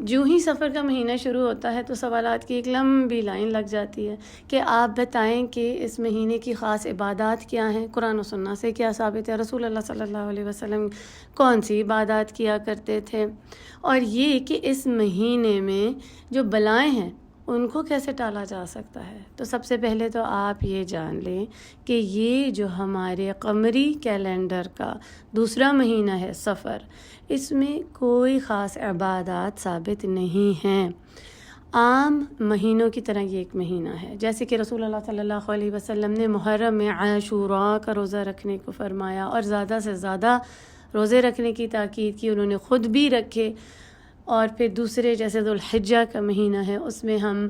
جو ہی سفر کا مہینہ شروع ہوتا ہے تو سوالات کی ایک لمبی لائن لگ جاتی ہے کہ آپ بتائیں کہ اس مہینے کی خاص عبادات کیا ہیں، قرآن و سنت سے کیا ثابت ہے، رسول اللہ صلی اللہ علیہ وسلم کون سی عبادات کیا کرتے تھے، اور یہ کہ اس مہینے میں جو بلائیں ہیں ان کو کیسے ٹالا جا سکتا ہے۔ تو سب سے پہلے تو آپ یہ جان لیں کہ یہ جو ہمارے قمری کیلنڈر کا دوسرا مہینہ ہے صفر، اس میں کوئی خاص عبادات ثابت نہیں ہیں۔ عام مہینوں کی طرح یہ ایک مہینہ ہے، جیسے کہ رسول اللہ صلی اللہ علیہ وسلم نے محرم میں عاشوراء کا روزہ رکھنے کو فرمایا اور زیادہ سے زیادہ روزے رکھنے کی تاکید کی، انہوں نے خود بھی رکھے۔ اور پھر دوسرے جیسے ذوالحجہ کا مہینہ ہے، اس میں ہم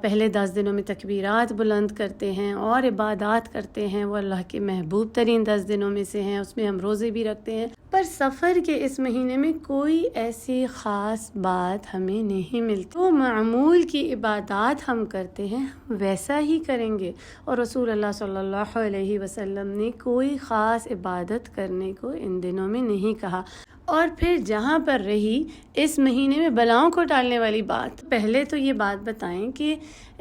پہلے 10 دنوں میں تکبیرات بلند کرتے ہیں اور عبادات کرتے ہیں، وہ اللہ کے محبوب ترین 10 دنوں میں سے ہیں، اس میں ہم روزے بھی رکھتے ہیں۔ پر سفر کے اس مہینے میں کوئی ایسی خاص بات ہمیں نہیں ملتی، جو معمول کی عبادات ہم کرتے ہیں ویسا ہی کریں گے، اور رسول اللہ صلی اللہ علیہ وسلم نے کوئی خاص عبادت کرنے کو ان دنوں میں نہیں کہا۔ اور پھر جہاں پر رہی اس مہینے میں بلاؤں کو ٹالنے والی بات، پہلے تو یہ بات بتائیں کہ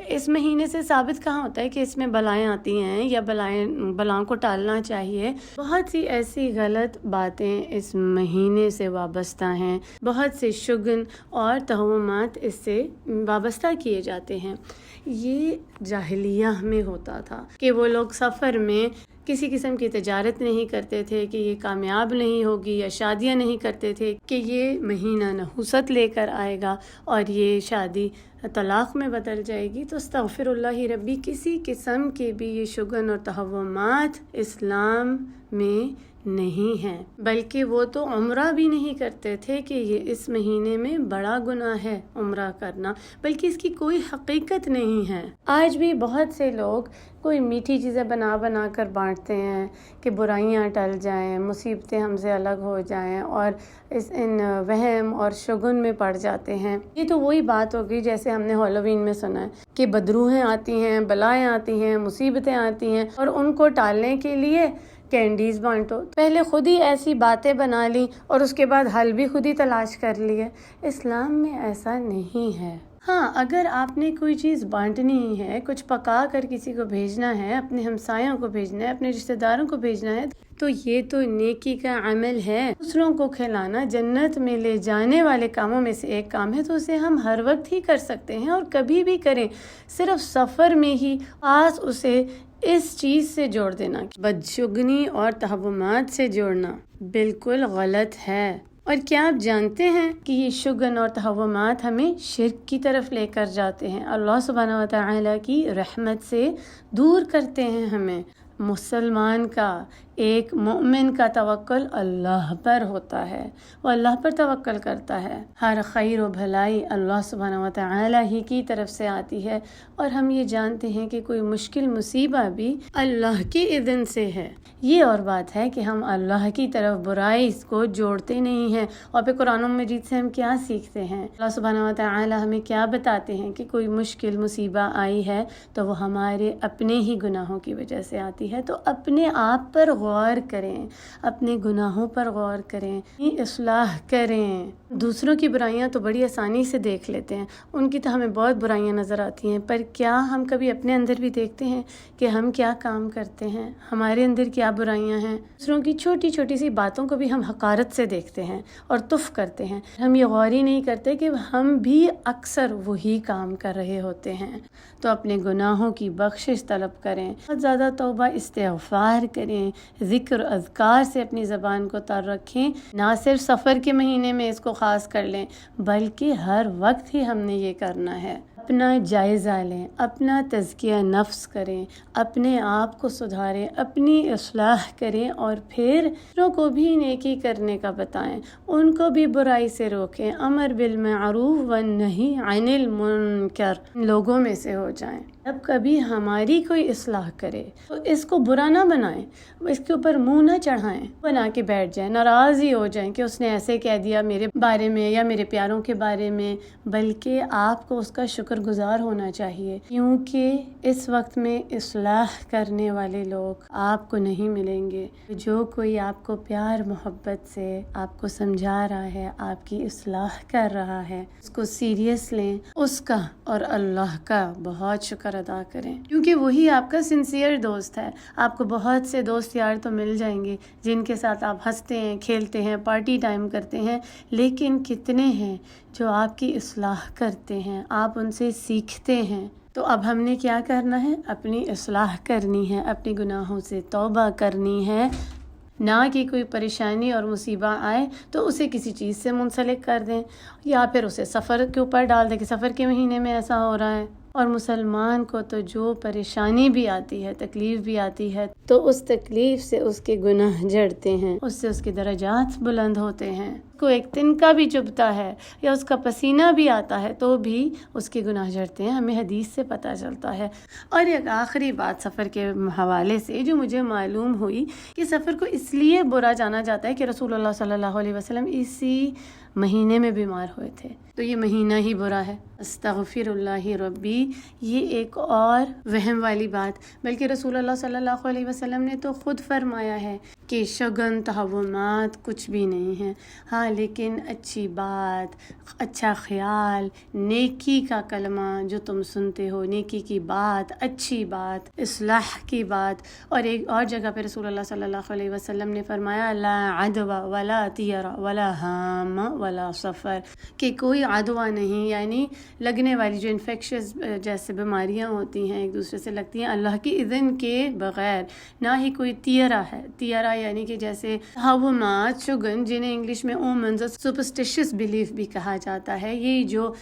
اس مہینے سے ثابت کہاں ہوتا ہے کہ اس میں بلائیں آتی ہیں یا بلاؤں کو ٹالنا چاہیے۔ بہت سی ایسی غلط باتیں اس مہینے سے وابستہ ہیں، بہت سے شگن اور توہمات اس سے وابستہ کیے جاتے ہیں۔ یہ جاہلیہ میں ہوتا تھا کہ وہ لوگ سفر میں کسی قسم کی تجارت نہیں کرتے تھے کہ یہ کامیاب نہیں ہوگی، یا شادیاں نہیں کرتے تھے کہ یہ مہینہ نحوست لے کر آئے گا اور یہ شادی طلاق میں بدل جائے گی۔ تو استغفر اللہ ربی، کسی قسم کے بھی یہ شگن اور توہمات اسلام میں نہیں ہیں، بلکہ وہ تو عمرہ بھی نہیں کرتے تھے کہ یہ اس مہینے میں بڑا گناہ ہے عمرہ کرنا، بلکہ اس کی کوئی حقیقت نہیں ہے۔ آج بھی بہت سے لوگ کوئی میٹھی چیزیں بنا کر بانٹتے ہیں کہ برائیاں ٹل جائیں، مصیبتیں ہم سے الگ ہو جائیں، اور ان وہم اور شگن میں پڑ جاتے ہیں۔ یہ تو وہی بات ہوگی جیسے ہم نے ہالووین میں سنا ہے کہ بدروہیں آتی ہیں، بلائیں آتی ہیں، مصیبتیں آتی ہیں، اور ان کو ٹالنے کے لیے کینڈیز بانٹو۔ پہلے خود ہی ایسی باتیں بنا لی اور اس کے بعد حل بھی خود ہی تلاش کر لیے۔ اسلام میں ایسا نہیں ہے۔ ہاں، اگر آپ نے کوئی چیز بانٹنی ہے، کچھ پکا کر کسی کو بھیجنا ہے، اپنے ہمسایوں کو بھیجنا ہے، اپنے رشتہ داروں کو بھیجنا ہے، تو یہ تو نیکی کا عمل ہے۔ دوسروں کو کھلانا جنت میں لے جانے والے کاموں میں سے ایک کام ہے، تو اسے ہم ہر وقت ہی کر سکتے ہیں اور کبھی بھی کریں۔ صرف سفر میں ہی خاص اسے اس چیز سے جوڑ دینا، بدشگنی اور توہمات سے جوڑنا بالکل غلط ہے۔ اور کیا آپ جانتے ہیں کہ یہ شگن اور توہمات ہمیں شرک کی طرف لے کر جاتے ہیں، اللہ سبحانہ وتعالی کی رحمت سے دور کرتے ہیں ہمیں۔ مسلمان کا، ایک مومن کا توکل اللہ پر ہوتا ہے، وہ اللہ پر توکل کرتا ہے۔ ہر خیر و بھلائی اللہ سبحانہ وتعالی ہی کی طرف سے آتی ہے، اور ہم یہ جانتے ہیں کہ کوئی مشکل مصیبہ بھی اللہ کی اذن سے ہے۔ یہ اور بات ہے کہ ہم اللہ کی طرف برائی کو جوڑتے نہیں ہیں۔ اور پھر قرآن مجید سے ہم کیا سیکھتے ہیں، اللہ سبحانہ وتعالی ہمیں کیا بتاتے ہیں کہ کوئی مشکل مصیبہ آئی ہے تو وہ ہمارے اپنے ہی گناہوں کی وجہ سے آتی ہے۔ تو اپنے آپ پر غور کریں، اپنے گناہوں پر غور کریں، اصلاح کریں۔ دوسروں کی برائیاں تو بڑی آسانی سے دیکھ لیتے ہیں، ان کی تو ہمیں بہت برائیاں نظر آتی ہیں، پر کیا ہم کبھی اپنے اندر بھی دیکھتے ہیں کہ ہم کیا کام کرتے ہیں، ہمارے اندر کیا برائیاں ہیں؟ دوسروں کی چھوٹی چھوٹی سی باتوں کو بھی ہم حقارت سے دیکھتے ہیں اور تف کرتے ہیں۔ ہم یہ غور ہی نہیں کرتے کہ ہم بھی اکثر وہی کام کر رہے ہوتے ہیں۔ تو اپنے گناہوں کی بخشش طلب کریں، بہت زیادہ توبہ استغفار کریں، ذکر اذکار سے اپنی زبان کو تر رکھیں۔ نہ صرف سفر کے مہینے میں اس کو خاص کر لیں، بلکہ ہر وقت ہی ہم نے یہ کرنا ہے۔ اپنا جائزہ لیں، اپنا تزکیہ نفس کریں، اپنے آپ کو سدھاریں، اپنی اصلاح کریں، اور پھر دوسروں کو بھی نیکی کرنے کا بتائیں، ان کو بھی برائی سے روکیں۔ امر بالمعروف والنہی عن المنکر لوگوں میں سے ہو جائیں۔ جب کبھی ہماری کوئی اصلاح کرے تو اس کو برا نہ بنائیں، اس کے اوپر منہ نہ چڑھائیں، بنا کے بیٹھ جائیں، ناراض ہی ہو جائیں کہ اس نے ایسے کہہ دیا میرے بارے میں یا میرے پیاروں کے بارے میں، بلکہ آپ کو اس کا شکر شکر گزار ہونا چاہیے، کیونکہ اس وقت میں اصلاح کرنے والے لوگ آپ کو نہیں ملیں گے۔ جو کوئی آپ کو پیار محبت سے آپ کو سمجھا رہا ہے، آپ کی اصلاح کر رہا ہے، اس کو سیریس لیں، اس کا اور اللہ کا بہت شکر ادا کریں، کیونکہ وہی آپ کا سنسیئر دوست ہے۔ آپ کو بہت سے دوست یار تو مل جائیں گے جن کے ساتھ آپ ہنستے ہیں، کھیلتے ہیں، پارٹی ٹائم کرتے ہیں، لیکن کتنے ہیں جو آپ کی اصلاح کرتے ہیں، آپ ان سے سیکھتے ہیں۔ تو اب ہم نے کیا کرنا ہے؟ اپنی اصلاح کرنی ہے، اپنے گناہوں سے توبہ کرنی ہے، نہ کہ کوئی پریشانی اور مصیبہ آئے تو اسے کسی چیز سے منسلک کر دیں، یا پھر اسے سفر کے اوپر ڈال دیں کہ سفر کے مہینے میں ایسا ہو رہا ہے۔ اور مسلمان کو تو جو پریشانی بھی آتی ہے، تکلیف بھی آتی ہے، تو اس تکلیف سے اس کے گناہ جڑتے ہیں، اس سے اس کے درجات بلند ہوتے ہیں۔ کو ایک تنکا بھی چبھتا ہے یا اس کا پسینہ بھی آتا ہے تو بھی اس کے گناہ جڑتے ہیں، ہمیں حدیث سے پتہ چلتا ہے۔ اور ایک آخری بات سفر کے حوالے سے جو مجھے معلوم ہوئی کہ سفر کو اس لیے برا جانا جاتا ہے کہ رسول اللہ صلی اللہ علیہ وسلم اسی مہینے میں بیمار ہوئے تھے، تو یہ مہینہ ہی برا ہے۔ استغفر اللہ ربی، یہ ایک اور وہم والی بات، بلکہ رسول اللہ صلی اللہ علیہ وسلم نے تو خود فرمایا ہے کہ شگن تہومات کچھ بھی نہیں ہیں، ہاں لیکن اچھی بات، اچھا خیال، نیکی کا کلمہ جو تم سنتے ہو، نیکی کی بات، اچھی بات، اصلاح کی بات۔ اور ایک اور جگہ پہ رسول اللہ صلی اللہ علیہ وسلم نے فرمایا لا عدوى ولا طیرہ ولا ہام ولا سفر، کہ کوئی عدوہ نہیں، یعنی لگنے والی جو انفیکشس جیسے بیماریاں ہوتی ہیں ایک دوسرے سے لگتی ہیں اللہ کی اذن کے بغیر، نہ ہی کوئی طیرہ ہے۔ طیرہ یعنی کہ جیسے تہومات، شگن، جنہیں انگلش میں اومنز، سپرسٹیشس بلیف بھی کہا جاتا ہے، یہ جو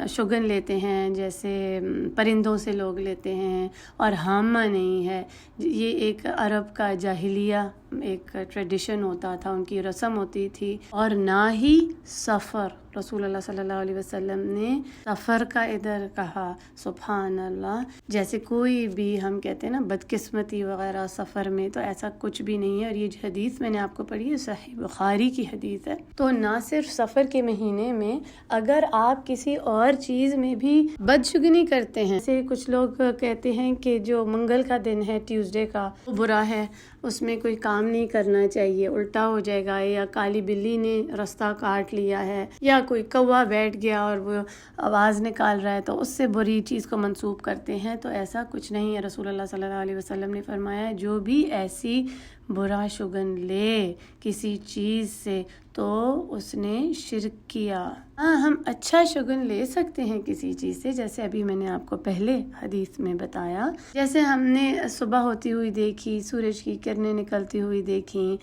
شگن لیتے ہیں جیسے پرندوں سے لوگ لیتے ہیں، اور ہامہ نہیں ہے، یہ ایک عرب کا جاہلیہ ایک ٹریڈیشن ہوتا تھا، ان کی رسم ہوتی تھی۔ اور نہ ہی سفر، رسول اللہ صلی اللہ علیہ وسلم نے سفر کا ادھر کہا، سبحان اللہ، جیسے کوئی بھی ہم کہتے ہیں نا بدقسمتی وغیرہ سفر میں، تو ایسا کچھ بھی نہیں ہے۔ اور یہ جو حدیث میں نے آپ کو پڑھی ہے صحیح بخاری کی حدیث ہے۔ تو نہ صرف سفر کے مہینے میں، اگر آپ کسی اور چیز میں بھی بدشگنی کرتے ہیں، جیسے کچھ لوگ کہتے ہیں کہ جو منگل کا دن ہے، ٹیوزڈے کا، وہ برا ہے، اس میں کوئی کام نہیں کرنا چاہیے، الٹا ہو جائے گا، یا کالی بلی نے رستہ کاٹ لیا ہے، یا کوئی کوا بیٹھ گیا اور وہ آواز نکال رہا ہے تو اس سے بری چیز کو منسوب کرتے ہیں۔ تو ایسا کچھ نہیں ہے، رسول اللہ صلی اللہ علیہ وسلم نے فرمایا جو بھی ایسی برا شگن لے کسی چیز سے تو اس نے شرک کیا۔ ہاں، ہم اچھا شگن لے سکتے ہیں کسی چیز سے، جیسے ابھی میں نے آپ کو پہلے حدیث میں بتایا، جیسے ہم نے صبح ہوتی ہوئی دیکھی، سورج کی کرنیں نکلتی ہوئی دیکھی،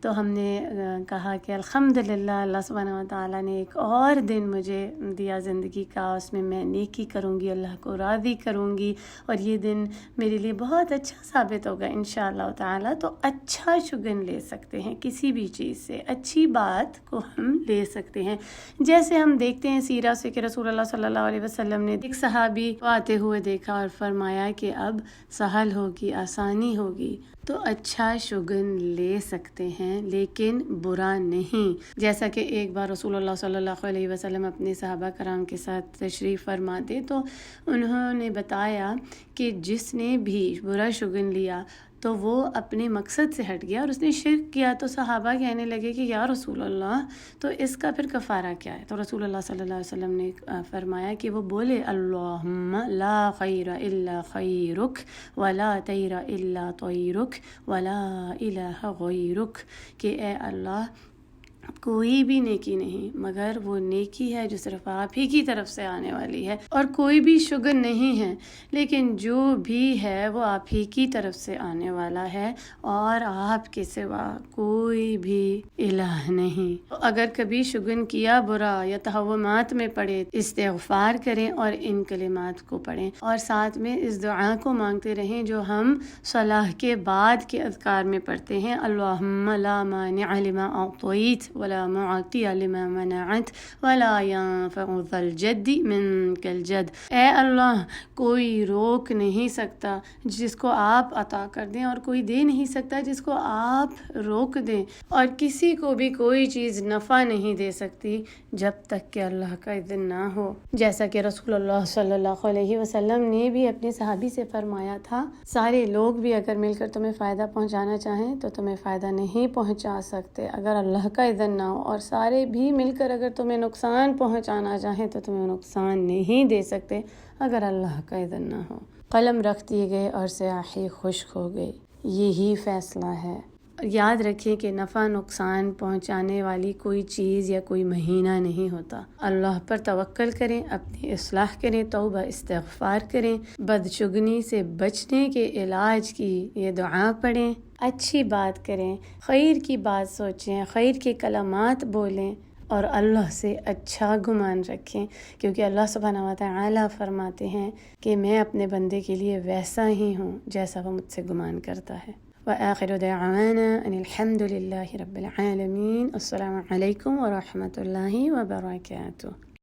تو ہم نے کہا کہ الحمدللہ اللہ سبحانہ و تعالیٰ نے ایک اور دن مجھے دیا زندگی کا، اس میں میں نیکی کروں گی، اللہ کو راضی کروں گی، اور یہ دن میرے لیے بہت اچھا ثابت ہوگا انشاءاللہ تعالیٰ۔ تو اچھا شگن لے سکتے ہیں کسی بھی چیز سے، اچھی بات کو ہم لے سکتے ہیں۔ جیسے ہم دیکھتے ہیں سیرہ سے کہ رسول اللہ صلی اللہ علیہ وسلم نے ایک صحابی کو آتے ہوئے دیکھا اور فرمایا کہ اب سہل ہوگی، آسانی ہوگی، تو اچھا شگن لے سکتے ہیں لیکن برا نہیں۔ جیسا کہ ایک بار رسول اللہ صلی اللہ علیہ وسلم اپنے صحابہ کرام کے ساتھ تشریف فرماتے تو انہوں نے بتایا کہ جس نے بھی برا شگن لیا تو وہ اپنے مقصد سے ہٹ گیا اور اس نے شرک کیا، تو صحابہ کہنے لگے کہ یا رسول اللہ تو اس کا پھر کفارہ کیا ہے؟ تو رسول اللہ صلی اللہ علیہ وسلم نے فرمایا کہ وہ بولے اللہم لا خیر الا خیرک ولا طیر الا طیرک ولا الہ غیرک، کہ اے اللہ کوئی بھی نیکی نہیں مگر وہ نیکی ہے جو صرف آپ ہی کی طرف سے آنے والی ہے، اور کوئی بھی شگن نہیں ہے لیکن جو بھی ہے وہ آپ ہی کی طرف سے آنے والا ہے، اور آپ کے سوا کوئی بھی الہ نہیں۔ تو اگر کبھی شگن کیا برا یا تہومات میں پڑے، استغفار کریں اور ان کلمات کو پڑھیں، اور ساتھ میں اس دعا کو مانگتے رہیں جو ہم صلاح کے بعد کے اذکار میں پڑھتے ہیں، اللہم لا مانع لما اعطیت ولا معطی لما منعت ولا ينفع ذا الجد منك الجد۔ اے اللہ کوئی روک نہیں سکتا جس کو آپ عطا کر دیں، اور کوئی دے نہیں سکتا جس کو آپ روک دیں، اور کسی کو بھی کوئی چیز نفع نہیں دے سکتی جب تک کہ اللہ کا اذن نہ ہو۔ جیسا کہ رسول اللہ صلی اللہ علیہ وسلم نے بھی اپنے صحابی سے فرمایا تھا، سارے لوگ بھی اگر مل کر تمہیں فائدہ پہنچانا چاہیں تو تمہیں فائدہ نہیں پہنچا سکتے اگر اللہ کا اذن نہ ہو، اور سارے بھی مل کر اگر تمہیں نقصان پہنچانا چاہیں تو تمہیں نقصان نہیں دے سکتے اگر اللہ کا اذن نہ ہو۔ قلم رکھ دیے گئے اور سیاہی خشک ہو گئی، یہی فیصلہ ہے۔ یاد رکھیں کہ نفع نقصان پہنچانے والی کوئی چیز یا کوئی مہینہ نہیں ہوتا۔ اللہ پر توکل کریں، اپنی اصلاح کریں، توبہ استغفار کریں، بدشگنی سے بچنے کے علاج کی یہ دعا پڑھیں، اچھی بات کریں، خیر کی بات سوچیں، خیر کے کلمات بولیں، اور اللہ سے اچھا گمان رکھیں، کیونکہ اللہ سبحانہ و تعالیٰ فرماتے ہیں کہ میں اپنے بندے کے لیے ویسا ہی ہوں جیسا وہ مجھ سے گمان کرتا ہے۔ وآخر دعوانا ان الحمد للہ رب العالمین۔ السلام علیکم ورحمۃ اللہ وبرکاتہ۔